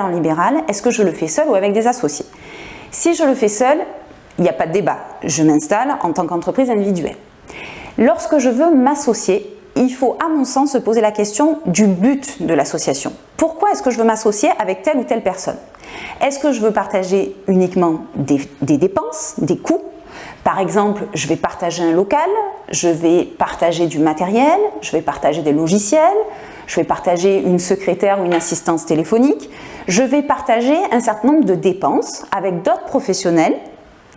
en libéral, est-ce que je le fais seul ou avec des associés? Si je le fais seul, il n'y a pas de débat, je m'installe en tant qu'entreprise individuelle. Lorsque je veux m'associer, il faut à mon sens se poser la question du but de l'association. Pourquoi est-ce que je veux m'associer avec telle ou telle personne? Est-ce que je veux partager uniquement des dépenses, des coûts? Par exemple, je vais partager un local, je vais partager du matériel, je vais partager des logiciels, je vais partager une secrétaire ou une assistance téléphonique, je vais partager un certain nombre de dépenses avec d'autres professionnels,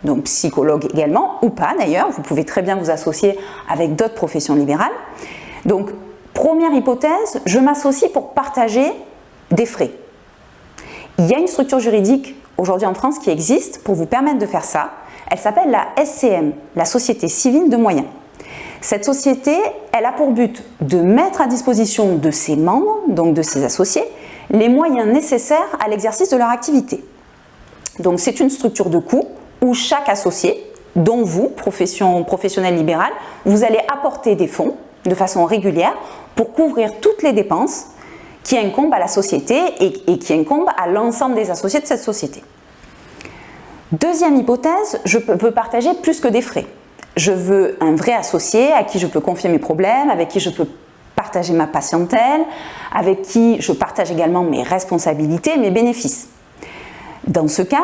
donc psychologues également, ou pas d'ailleurs, vous pouvez très bien vous associer avec d'autres professions libérales. Donc, première hypothèse, je m'associe pour partager des frais. Il y a une structure juridique aujourd'hui en France qui existe pour vous permettre de faire ça. Elle s'appelle la SCM, la Société Civile de Moyens. Cette société, elle a pour but de mettre à disposition de ses membres, donc de ses associés, les moyens nécessaires à l'exercice de leur activité. Donc c'est une structure de coût où chaque associé, dont vous, professionnel libéral, vous allez apporter des fonds de façon régulière pour couvrir toutes les dépenses qui incombent à la société et qui incombent à l'ensemble des associés de cette société. Deuxième hypothèse, je veux partager plus que des frais. Je veux un vrai associé à qui je peux confier mes problèmes, avec qui je peux partager ma patientèle, avec qui je partage également mes responsabilités, mes bénéfices. Dans ce cas,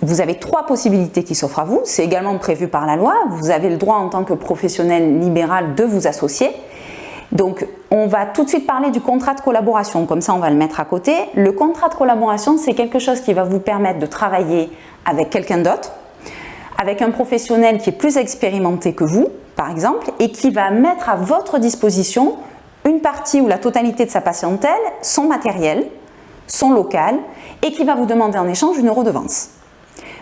vous avez 3 possibilités qui s'offrent à vous. C'est également prévu par la loi. Vous avez le droit en tant que professionnel libéral de vous associer. Donc, on va tout de suite parler du contrat de collaboration. Comme ça, on va le mettre à côté. Le contrat de collaboration, c'est quelque chose qui va vous permettre de travailler avec quelqu'un d'autre, avec un professionnel qui est plus expérimenté que vous, par exemple, et qui va mettre à votre disposition une partie ou la totalité de sa patientèle, son matériel, son local, et qui va vous demander en échange une redevance.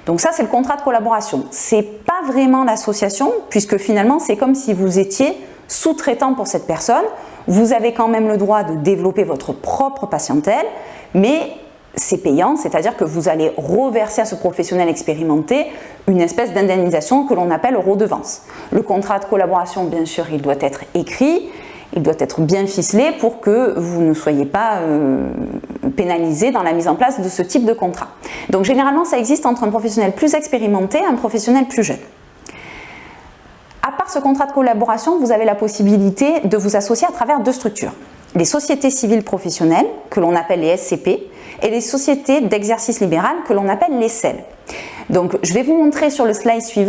Donc ça, c'est le contrat de collaboration. C'est pas vraiment l'association, puisque finalement, c'est comme si vous étiez sous-traitant pour cette personne. Vous avez quand même le droit de développer votre propre patientèle, mais c'est payant, c'est-à-dire que vous allez reverser à ce professionnel expérimenté une espèce d'indemnisation que l'on appelle redevance. Le contrat de collaboration, bien sûr, il doit être écrit, il doit être bien ficelé pour que vous ne soyez pas pénalisé dans la mise en place de ce type de contrat. Donc généralement, ça existe entre un professionnel plus expérimenté et un professionnel plus jeune. À part ce contrat de collaboration, vous avez la possibilité de vous associer à travers 2 structures. Les sociétés civiles professionnelles, que l'on appelle les SCP, et les sociétés d'exercice libéral, que l'on appelle les SEL. Donc, je vais vous montrer sur le slide suivant